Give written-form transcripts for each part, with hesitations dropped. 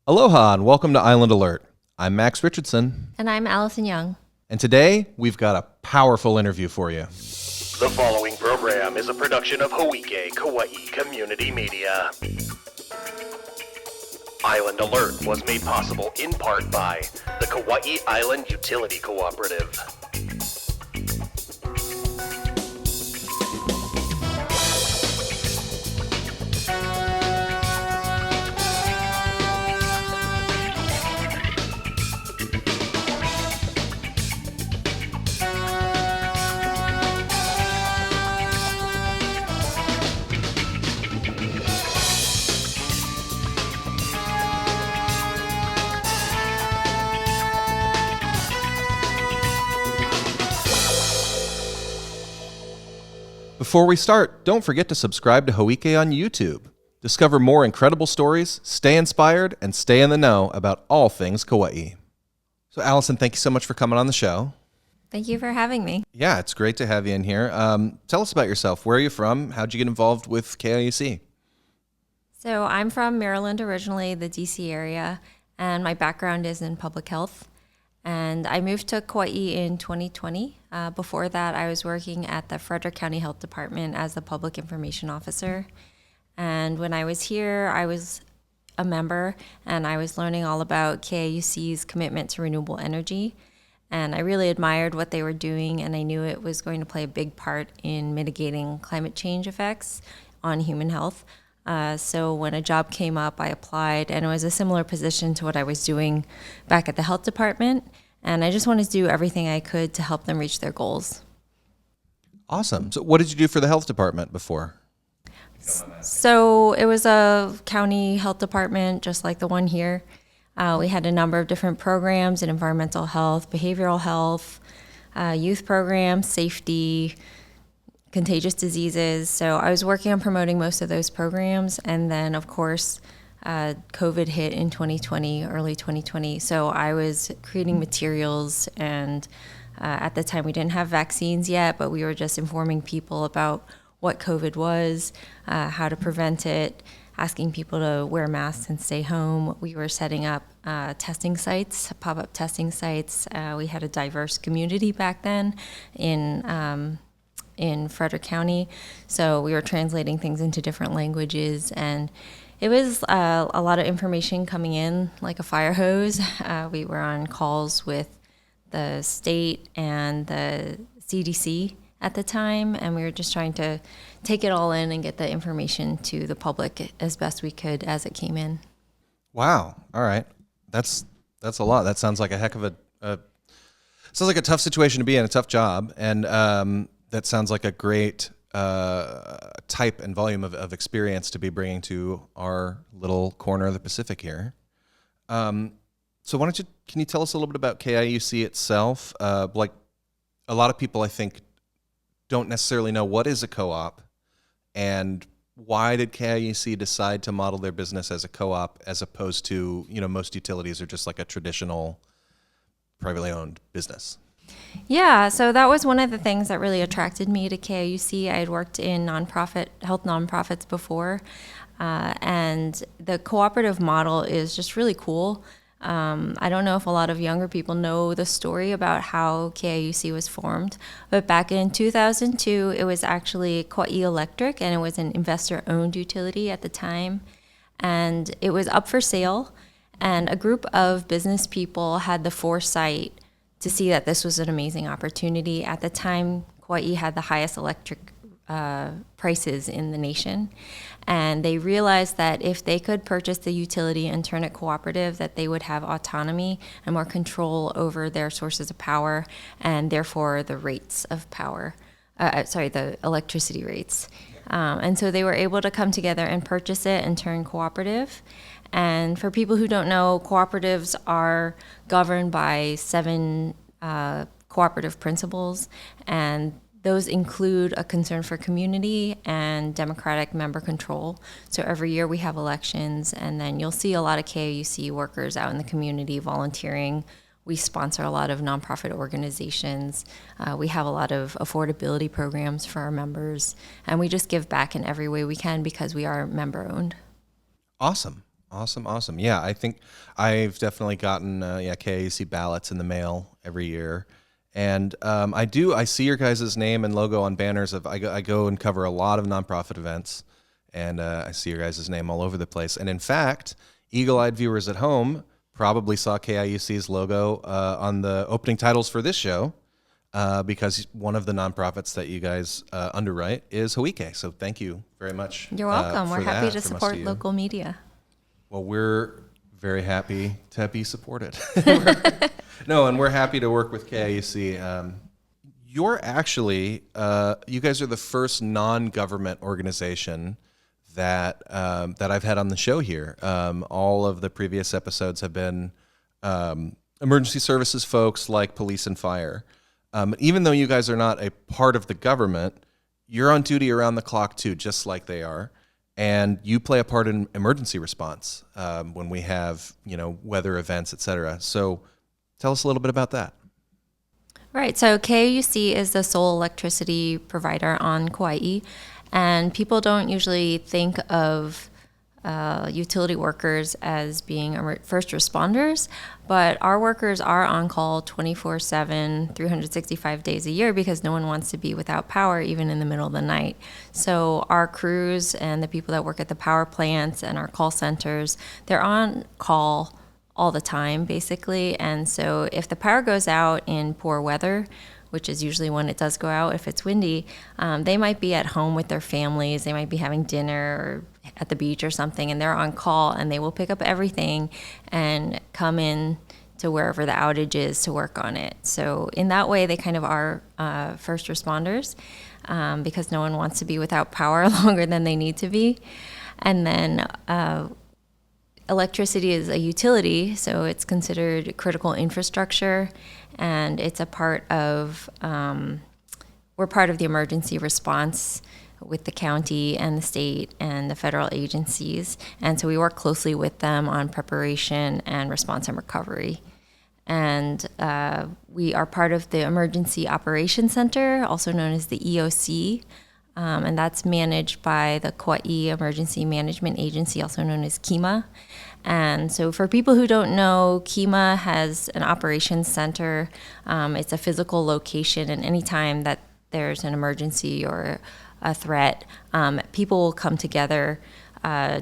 Aloha and welcome to Island Alert. I'm Max Richardson. And I'm Allison Young. And today we've got a powerful interview for you. The following program is a production of Kauai Community Media. Island Alert was made possible in part by the Kauaʻi Island Utility Cooperative. Before we start, don't forget to subscribe to Kauai on YouTube. Discover more incredible stories, stay inspired, and stay in the know about all things Kauai. So Allison, thank you so much for coming on the show. Thank you for having me. Yeah, it's great to have you in here. Tell us about yourself. Where are you from? How'd you get involved with KIUC? So I'm from Maryland originally, the DC area, and my background is in public health. And I moved to Kauai in 2020. Before that, I was working at the Frederick County Health Department as the public information officer. And when I was here, I was a member, and I was learning all about KIUC's commitment to renewable energy. And I really admired what they were doing, and I knew it was going to play a big part in mitigating climate change effects on human health. So when a job came up, I applied, and it was a similar position to what I was doing back at the health department. And I just wanted to do everything I could to help them reach their goals. Awesome. So what did you do for the health department before? So it was a county health department, just like the one here. We had a number of different programs in environmental health, behavioral health, youth programs, safety, contagious diseases. So I was working on promoting most of those programs. And then, of course, COVID hit in 2020, early 2020. So I was creating materials, and at the time we didn't have vaccines yet, but we were just informing people about what COVID was, how to prevent it, asking people to wear masks and stay home. We were setting up testing sites, pop-up testing sites. We had a diverse community back then in Frederick County. So we were translating things into different languages, and it was a lot of information coming in like a fire hose. We were on calls with the state and the CDC at the time, and we were just trying to take it all in and get the information to the public as best we could as it came in. Wow. All right. That's a lot. That sounds like a heck of a sounds like a tough situation to be in, a tough job. And that sounds like a great type and volume of experience to be bringing to our little corner of the Pacific here. So can you tell us a little bit about KIUC itself? Like a lot of people, I think, don't necessarily know what is a co-op, and why did KIUC decide to model their business as a co-op as opposed to, most utilities are just like a traditional privately owned business? Yeah, so that was one of the things that really attracted me to KIUC. I had worked in health nonprofits before, and the cooperative model is just really cool. I don't know if a lot of younger people know the story about how KIUC was formed, but back in 2002, it was actually Kauai Electric, and it was an investor-owned utility at the time, and it was up for sale, and a group of business people had the foresight to see that this was an amazing opportunity. At the time, Kauai had the highest electric prices in the nation. And they realized that if they could purchase the utility and turn it cooperative, that they would have autonomy and more control over their sources of power, and therefore the rates of power, the electricity rates. And so they were able to come together and purchase it and turn cooperative. And for people who don't know, cooperatives are governed by 7 cooperative principles, and those include a concern for community and democratic member control. So every year we have elections, and then you'll see a lot of KIUC workers out in the community volunteering. We sponsor a lot of nonprofit organizations. We have a lot of affordability programs for our members, and we just give back in every way we can because we are member-owned. Awesome. Awesome. Yeah, I think I've definitely gotten KIUC ballots in the mail every year, and I see your guys' name and logo on banners. I go and cover a lot of nonprofit events, and I see your guys' name all over the place. And in fact, eagle-eyed viewers at home probably saw KIUC's logo on the opening titles for this show. Because one of the nonprofits that you guys underwrite is Hawike. So thank you very much. You're welcome. We're happy to from us support you. local media. Well, we're very happy to be supported. And we're happy to work with KIUC. You're actually, you guys are the first non-government organization that I've had on the show here. All of the previous episodes have been emergency services folks like police and fire. Even though you guys are not a part of the government, you're on duty around the clock too, just like they are. And you play a part in emergency response when we have, weather events, et cetera. So tell us a little bit about that. Right. So KIUC is the sole electricity provider on Kauai, and people don't usually think of utility workers as being first responders, but our workers are on call 24/7, 365 days a year because no one wants to be without power even in the middle of the night. So our crews and the people that work at the power plants and our call centers, they're on call all the time basically. And so if the power goes out in poor weather, which is usually when it does go out, if it's windy, they might be at home with their families, they might be having dinner or at the beach or something, and they're on call, and they will pick up everything and come in to wherever the outage is to work on it. So in that way, they kind of are first responders because no one wants to be without power longer than they need to be. And then electricity is a utility, so it's considered critical infrastructure, and it's a part of, we're part of the emergency response with the county and the state and the federal agencies. And so we work closely with them on preparation and response and recovery. And we are part of the Emergency Operations Center, also known as the EOC, and that's managed by the Kauai Emergency Management Agency, also known as KEMA. And so for people who don't know, KEMA has an operations center. It's a physical location, and anytime that there's an emergency or a threat, people will come together,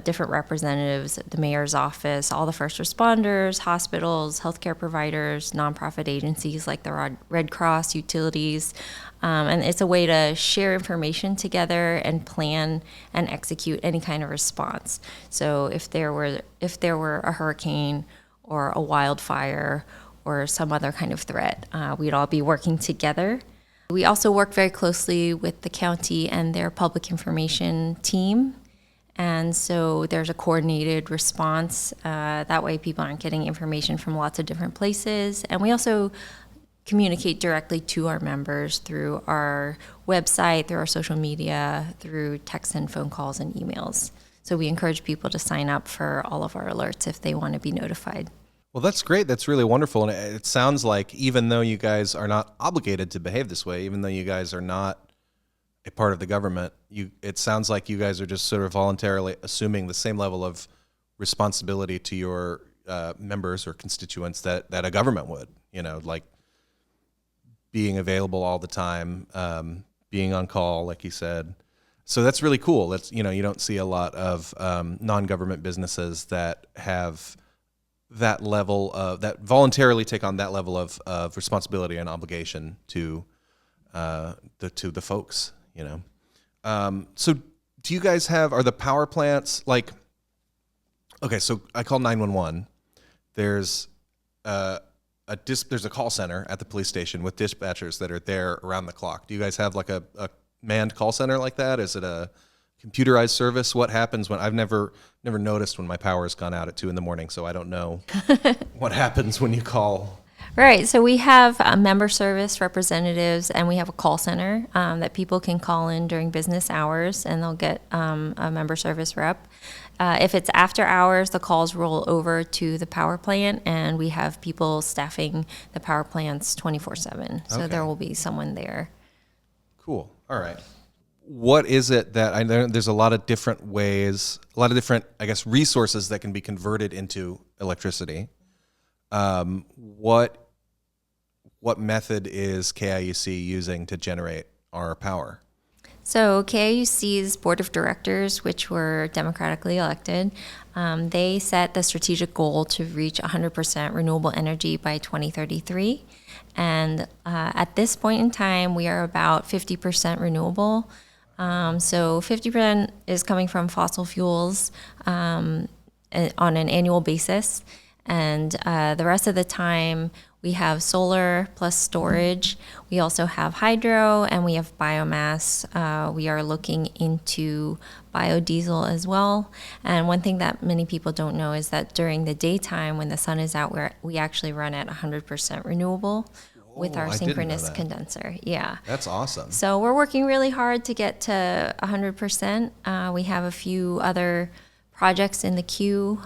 different representatives, the mayor's office, all the first responders, hospitals, healthcare providers, nonprofit agencies like the Red Cross, utilities, and it's a way to share information together and plan and execute any kind of response. So if there were a hurricane or a wildfire or some other kind of threat, we'd all be working together. We also work very closely with the county and their public information team. And so there's a coordinated response. That way people aren't getting information from lots of different places. And we also communicate directly to our members through our website, through our social media, through text and phone calls and emails. So we encourage people to sign up for all of our alerts if they want to be notified. Well, that's great. That's really wonderful. And it sounds like even though you guys are not obligated to behave this way, even though you guys are not a part of the government, it sounds like you guys are just sort of voluntarily assuming the same level of responsibility to your members or constituents that a government would, like being available all the time, being on call, like you said. So that's really cool. That's, you don't see a lot of non-government businesses that have that level of, that voluntarily take on that level of responsibility and obligation to the folks, So do you guys are the power plants okay, so I call 911. There's there's a call center at the police station with dispatchers that are there around the clock. Do you guys have like a manned call center like that? Is it a computerized service? What happens when I've never noticed when my power has gone out at 2 a.m, so I don't know what happens when you call. Right. So we have member service representatives, and we have a call center that people can call in during business hours, and they'll get a member service rep. If it's after hours, the calls roll over to the power plant, and we have people staffing the power plants 24/7. So Okay. there will be someone there. Cool. All right. what is it that I know there's a lot of different ways, a lot of different, I guess, resources that can be converted into electricity. What method is KIUC using to generate our power? So KIUC's board of directors, which were democratically elected, they set the strategic goal to reach 100% renewable energy by 2033. And at this point in time, we are about 50% renewable. So 50% is coming from fossil fuels on an annual basis. And the rest of the time, we have solar plus storage. We also have hydro and we have biomass. We are looking into biodiesel as well. And one thing that many people don't know is that during the daytime when the sun is out, we actually run at 100% renewable with our I didn't know synchronous that. condenser. Yeah. That's awesome. So we're working really hard to get to 100%. We have a few other projects in the queue.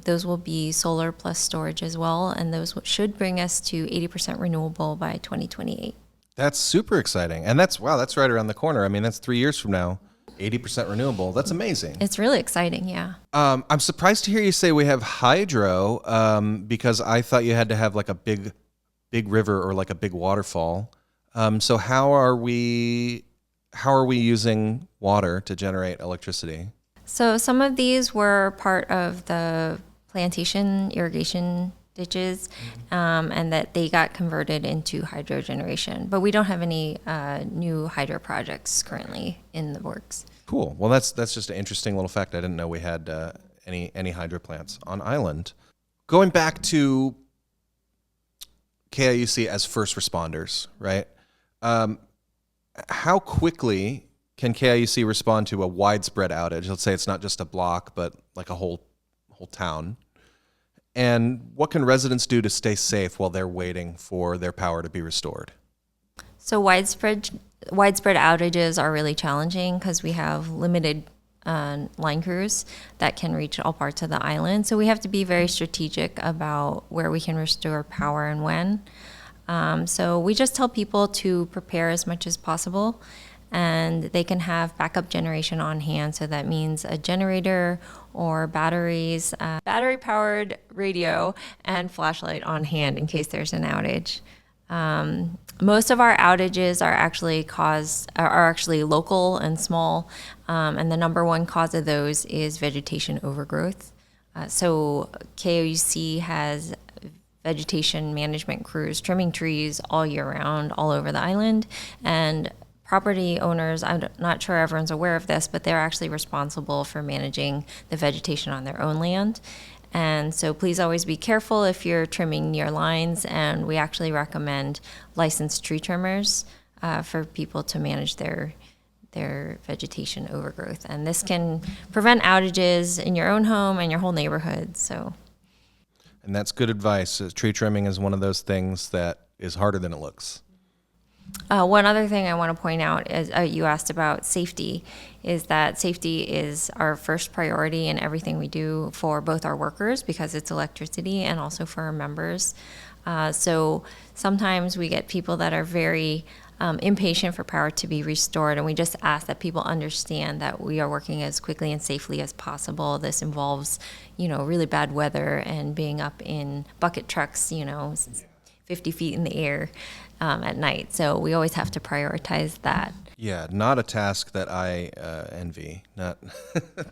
Those will be solar plus storage as well, and those should bring us to 80% renewable by 2028. That's super exciting. And that's right around the corner. I mean, that's 3 years from now, 80% renewable. That's amazing. It's really exciting, yeah. I'm surprised to hear you say we have hydro, because I thought you had to have like a big river or like a big waterfall. So how are we using water to generate electricity? So some of these were part of the plantation irrigation ditches, and that they got converted into hydro generation. But we don't have any new hydro projects currently in the works. Cool. Well, that's just an interesting little fact. I didn't know we had any hydro plants on island. Going back to KIUC as first responders, right? How quickly can KIUC respond to a widespread outage? Let's say it's not just a block, but like a whole town. And what can residents do to stay safe while they're waiting for their power to be restored? So widespread outages are really challenging because we have limited line crews that can reach all parts of the island. So we have to be very strategic about where we can restore power and when. So we just tell people to prepare as much as possible, and they can have backup generation on hand. So that means a generator or batteries, battery-powered radio, and flashlight on hand in case there's an outage. Most of our outages are actually local and small, and the number one cause of those is vegetation overgrowth. So KIUC has vegetation management crews trimming trees all year round, all over the island, and property owners, I'm not sure everyone's aware of this, but they're actually responsible for managing the vegetation on their own land. And so please always be careful if you're trimming near lines, and we actually recommend licensed tree trimmers for people to manage their vegetation overgrowth. And this can prevent outages in your own home and your whole neighborhood. And that's good advice. Tree trimming is one of those things that is harder than it looks. One other thing I want to point out is you asked about safety, is that safety is our first priority in everything we do for both our workers, because it's electricity, and also for our members. So sometimes we get people that are very impatient for power to be restored, and we just ask that people understand that we are working as quickly and safely as possible. This involves, really bad weather and being up in bucket trucks, 50 feet in the air at night. So we always have to prioritize that. Yeah, not a task that I envy. Not,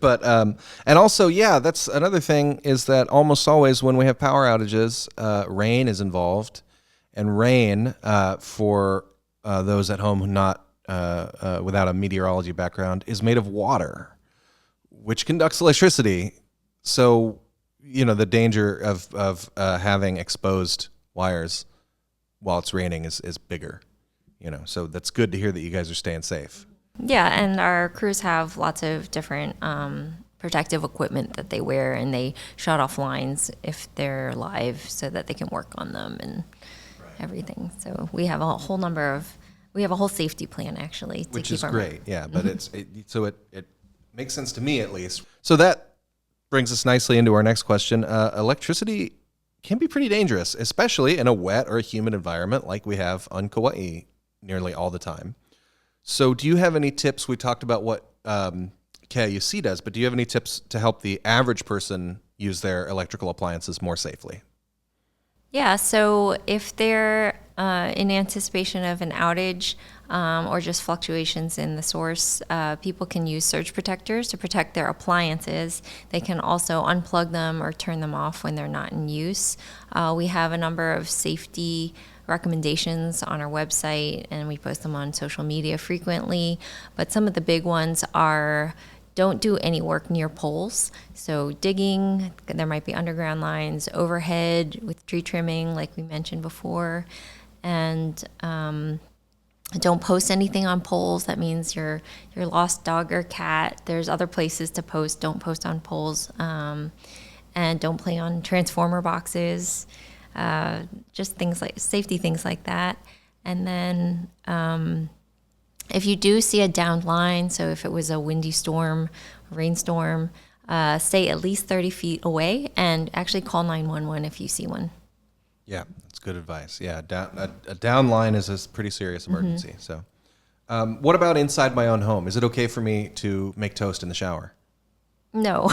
but and also, yeah, that's another thing, is that almost always when we have power outages, rain is involved, and rain for those at home not without a meteorology background is made of water, which conducts electricity. So the danger of having exposed wires while it's raining is bigger, so that's good to hear that you guys are staying safe. Yeah, and our crews have lots of different protective equipment that they wear, and they shut off lines if they're live so that they can work on them and everything. So we have a whole safety plan actually, to which keep is our great. Yeah, but it makes sense to me at least. So that brings us nicely into our next question. Electricity can be pretty dangerous, especially in a wet or a humid environment like we have on Kauai nearly all the time. So do you have any tips? We talked about what KIUC does, but do you have any tips to help the average person use their electrical appliances more safely? Yeah, so if they're in anticipation of an outage or just fluctuations in the source, people can use surge protectors to protect their appliances. They can also unplug them or turn them off when they're not in use. We have a number of safety recommendations on our website, and we post them on social media frequently. But some of the big ones are: don't do any work near poles. So digging, there might be underground lines, overhead with tree trimming, like we mentioned before. And don't post anything on poles. That means your lost dog or cat. There's other places to post. Don't post on poles. And don't play on transformer boxes. Just things like safety things like that. And then if you do see a downed line, so if it was a windy storm, rainstorm, stay at least 30 feet away and actually call 911 if you see one. Yeah, that's good advice. Yeah, a down line is a pretty serious emergency. So what about inside my own home? Is it okay for me to make toast in the shower? No.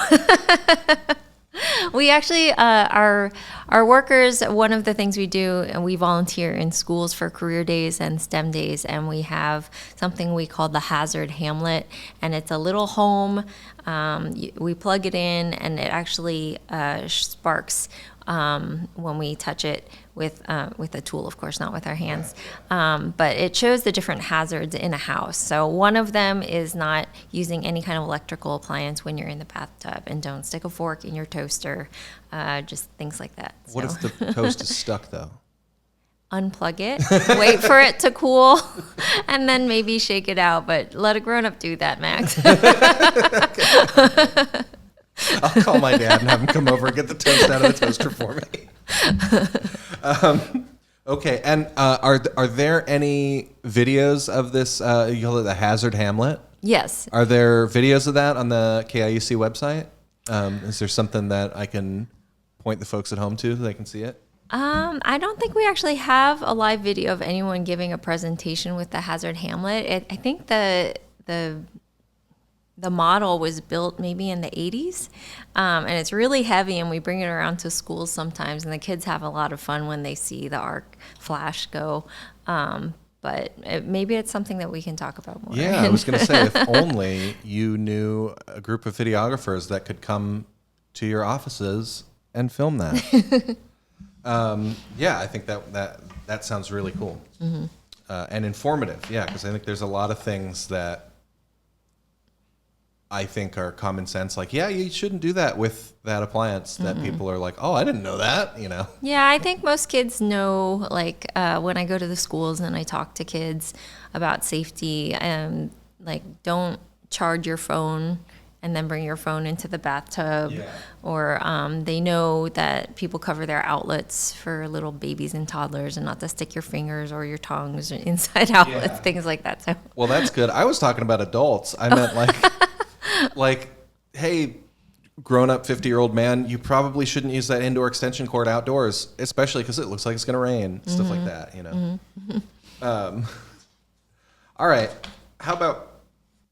We actually, our workers, one of the things we do, and we volunteer in schools for career days and STEM days, and we have something we call the hazard hamlet, and it's a little home. We plug it in, and it actually sparks when we touch it with a tool, of course, not with our hands. But it shows the different hazards in a house. So one of them is not using any kind of electrical appliance when you're in the bathtub, and don't stick a fork in your toaster, just things like that. What if the toast is stuck, though? Unplug it, wait for it to cool, and then maybe shake it out. But let a grown-up do that, Max. I'll call my dad and have him come over and get the toast out of the toaster for me. Okay, and are there any videos of this? You call it the Hazard Hamlet? Yes. Are there videos of that on the KIUC website? Is there something that I can point the folks at home to so they can see it? I don't think we actually have a live video of anyone giving a presentation with the Hazard Hamlet. I think the model was built maybe in the 80s, and it's really heavy, and we bring it around to schools sometimes, and the kids have a lot of fun when they see the arc flash go. But maybe it's something that we can talk about more. Yeah, I was going to say, if only you knew a group of videographers that could come to your offices and film that. Yeah, I think that sounds really cool. Mm-hmm. And informative. Yeah, because I think there's a lot of things that I think are common sense. Like, yeah, you shouldn't do that with that appliance. That people are like, oh, I didn't know that. You know. Yeah, I think most kids know. Like when I go to the schools and I talk to kids about safety, and like, don't charge your phone and then bring your phone into the bathtub. Yeah. Or they know that people cover their outlets for little babies and toddlers, and not to stick your fingers or your tongues inside outlets, things like that. So. Well, that's good. I was talking about adults. I meant like, hey, grown-up 50-year-old man, you probably shouldn't use that indoor extension cord outdoors, especially because it looks like it's going to rain, stuff like that, you know. Mm-hmm. All right. How about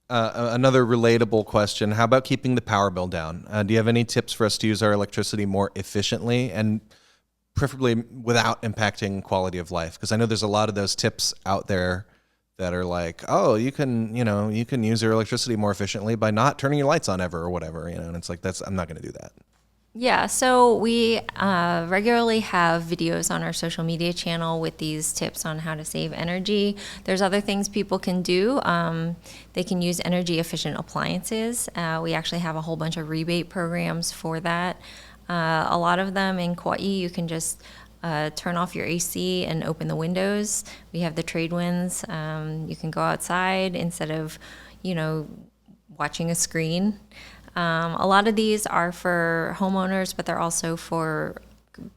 another relatable question? How about keeping the power bill down? Do you have any tips for us to use our electricity more efficiently and preferably without impacting quality of life? Because I know there's a lot of those tips out there that are like, oh, you can use your electricity more efficiently by not turning your lights on ever or whatever, you know, and it's like, I'm not going to do that. Yeah, so we regularly have videos on our social media channel with these tips on how to save energy. There's other things people can do. They can use energy efficient appliances. We actually have a whole bunch of rebate programs for that. A lot of them in Kauai, you can just turn off your AC and open the windows. We have the trade winds. You can go outside instead of, watching a screen. A lot of these are for homeowners, but they're also for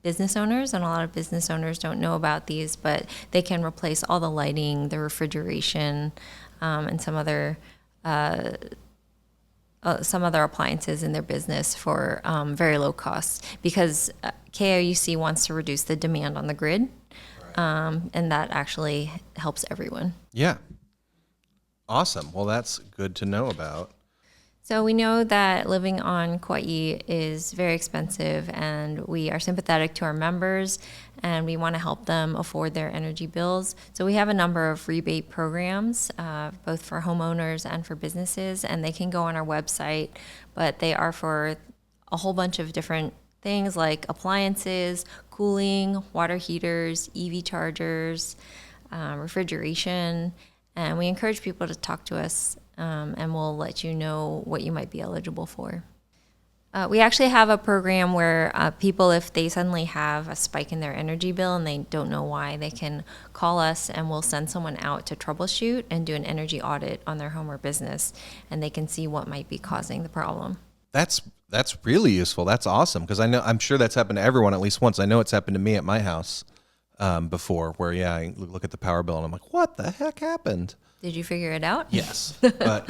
business owners, and a lot of business owners don't know about these, but they can replace all the lighting, the refrigeration, and some other appliances in their business for very low costs, because KIUC wants to reduce the demand on the grid, and that actually helps everyone. Yeah. Awesome. Well, that's good to know about. So we know that living on Kauai is very expensive, and we are sympathetic to our members, and we want to help them afford their energy bills. So we have a number of rebate programs, both for homeowners and for businesses, and they can go on our website, but they are for a whole bunch of different things like appliances, cooling, water heaters, EV chargers, refrigeration, and we encourage people to talk to us, and we'll let you know what you might be eligible for. We actually have a program where people, if they suddenly have a spike in their energy bill and they don't know why, they can call us and we'll send someone out to troubleshoot and do an energy audit on their home or business, and they can see what might be causing the problem. That's really useful. That's awesome, because I'm sure that's happened to everyone at least once. I know it's happened to me at my house before, where I look at the power bill and I'm like, what the heck happened? Did you figure it out? Yes, but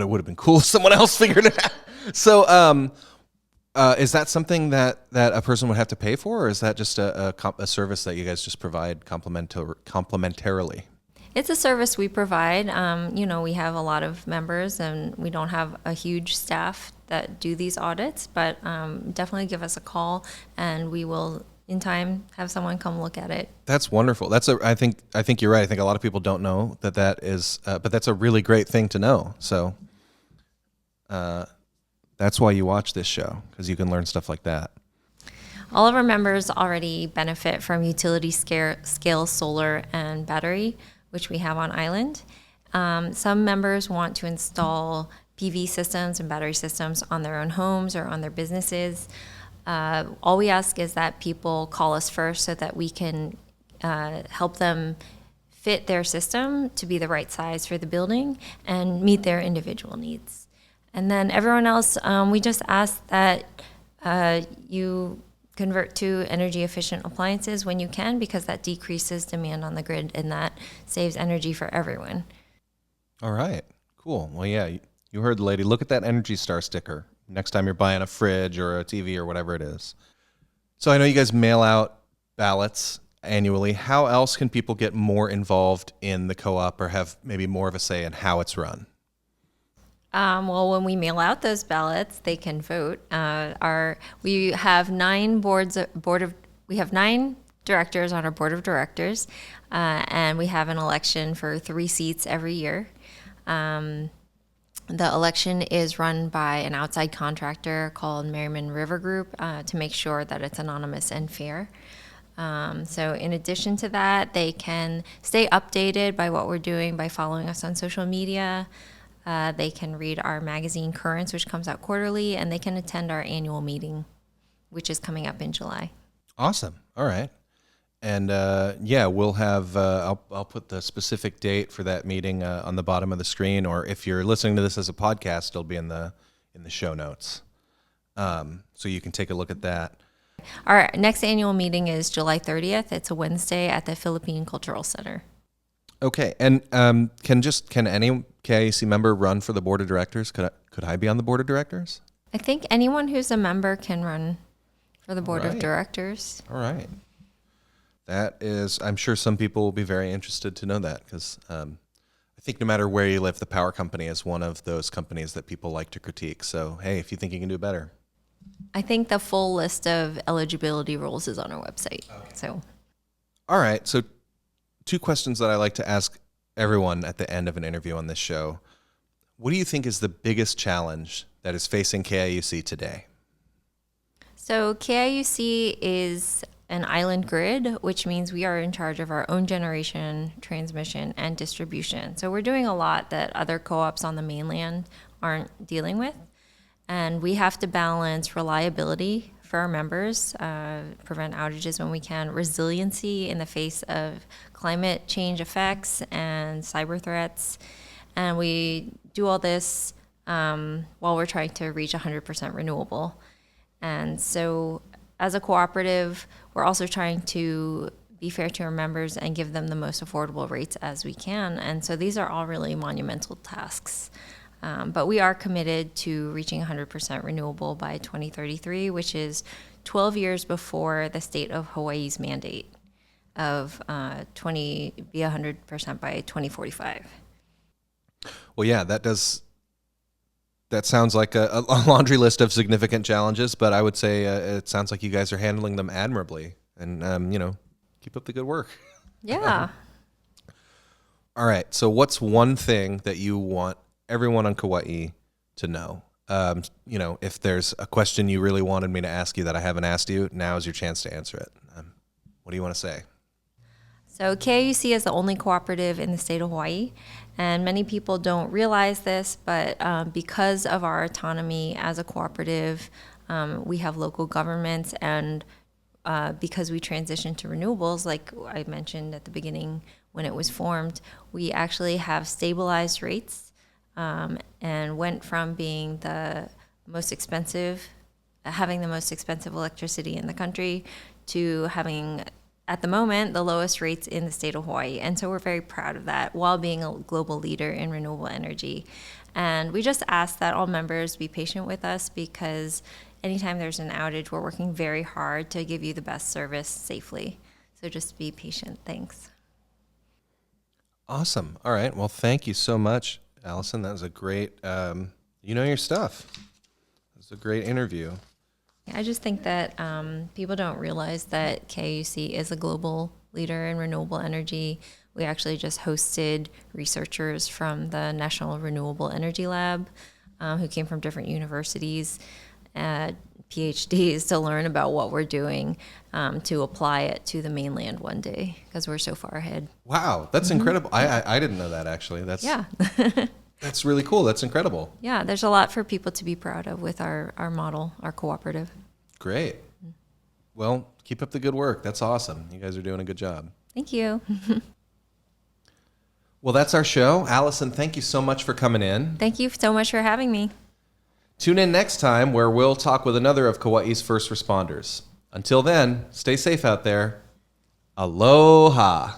it would have been cool if someone else figured it out. So, is that something that a person would have to pay for, or is that just a service that you guys just provide complementarily? It's a service we provide. We have a lot of members, and we don't have a huge staff that do these audits, but definitely give us a call, and we will, in time, have someone come look at it. That's wonderful. I think you're right. I think a lot of people don't know that is, but that's a really great thing to know. So, that's why you watch this show, because you can learn stuff like that. All of our members already benefit from utility scale solar and battery, which we have on island. Some members want to install PV systems and battery systems on their own homes or on their businesses. All we ask is that people call us first so that we can help them fit their system to be the right size for the building and meet their individual needs. And then everyone else, we just ask that you convert to energy efficient appliances when you can, because that decreases demand on the grid and that saves energy for everyone. All right, cool. Well, yeah, you heard the lady. Look at that Energy Star sticker next time you're buying a fridge or a TV or whatever it is. So I know you guys mail out ballots annually. How else can people get more involved in the co-op or have maybe more of a say in how it's run? Well, when we mail out those ballots, they can vote. We have nine directors on our board of directors, and we have an election for 3 seats every year. The election is run by an outside contractor called Merriman River Group to make sure that it's anonymous and fair. So in addition to that, they can stay updated by what we're doing by following us on social media. They can read our magazine Currents, which comes out quarterly, and they can attend our annual meeting, which is coming up in July. Awesome. All right. And we'll have, I'll put the specific date for that meeting on the bottom of the screen, or if you're listening to this as a podcast, it'll be in the show notes. So you can take a look at that. Our next annual meeting is July 30th. It's a Wednesday at the Philippine Cultural Center. Okay. And can any KIUC member run for the board of directors? Could I be on the board of directors? I think anyone who's a member can run for the board of directors. All right. That is, I'm sure some people will be very interested to know that, because I think no matter where you live, the power company is one of those companies that people like to critique. So, hey, if you think you can do better. I think the full list of eligibility rules is on our website. Okay. So, all right. So 2 questions that I like to ask everyone at the end of an interview on this show. What do you think is the biggest challenge that is facing KIUC today? So KIUC is an island grid, which means we are in charge of our own generation, transmission, and distribution. So we're doing a lot that other co-ops on the mainland aren't dealing with. And we have to balance reliability for our members, prevent outages when we can, resiliency in the face of climate change effects and cyber threats. And we do all this while we're trying to reach 100% renewable. And so as a cooperative, we're also trying to be fair to our members and give them the most affordable rates as we can. And so these are all really monumental tasks. But we are committed to reaching 100% renewable by 2033, which is 12 years before the state of Hawaii's mandate. of 100% by 2045. Well, yeah, that sounds like a laundry list of significant challenges, but I would say it sounds like you guys are handling them admirably, and keep up the good work. Yeah. All right. So what's one thing that you want everyone on Kauai to know? If there's a question you really wanted me to ask you that I haven't asked you, now is your chance to answer it. What do you want to say? So KIUC is the only cooperative in the state of Hawaii, and many people don't realize this, but because of our autonomy as a cooperative, we have local governments, and because we transitioned to renewables, like I mentioned at the beginning when it was formed, we actually have stabilized rates and went from being having the most expensive electricity in the country to having, at the moment, the lowest rates in the state of Hawaii. And so we're very proud of that while being a global leader in renewable energy. And we just ask that all members be patient with us, because anytime there's an outage, we're working very hard to give you the best service safely. So just be patient. Thanks. Awesome. All right. Well, thank you so much, Allison. That was a great, you know your stuff. It was a great interview. I just think that people don't realize that KIUC is a global leader in renewable energy. We actually just hosted researchers from the National Renewable Energy Lab who came from different universities, PhDs, to learn about what we're doing to apply it to the mainland one day, because we're so far ahead. Wow, that's incredible. I didn't know that, actually. Yeah. That's really cool. That's incredible. Yeah, there's a lot for people to be proud of with our model, our cooperative. Great. Well, keep up the good work. That's awesome. You guys are doing a good job. Thank you. Well, that's our show. Allison, thank you so much for coming in. Thank you so much for having me. Tune in next time, where we'll talk with another of Kauai's first responders. Until then, stay safe out there. Aloha.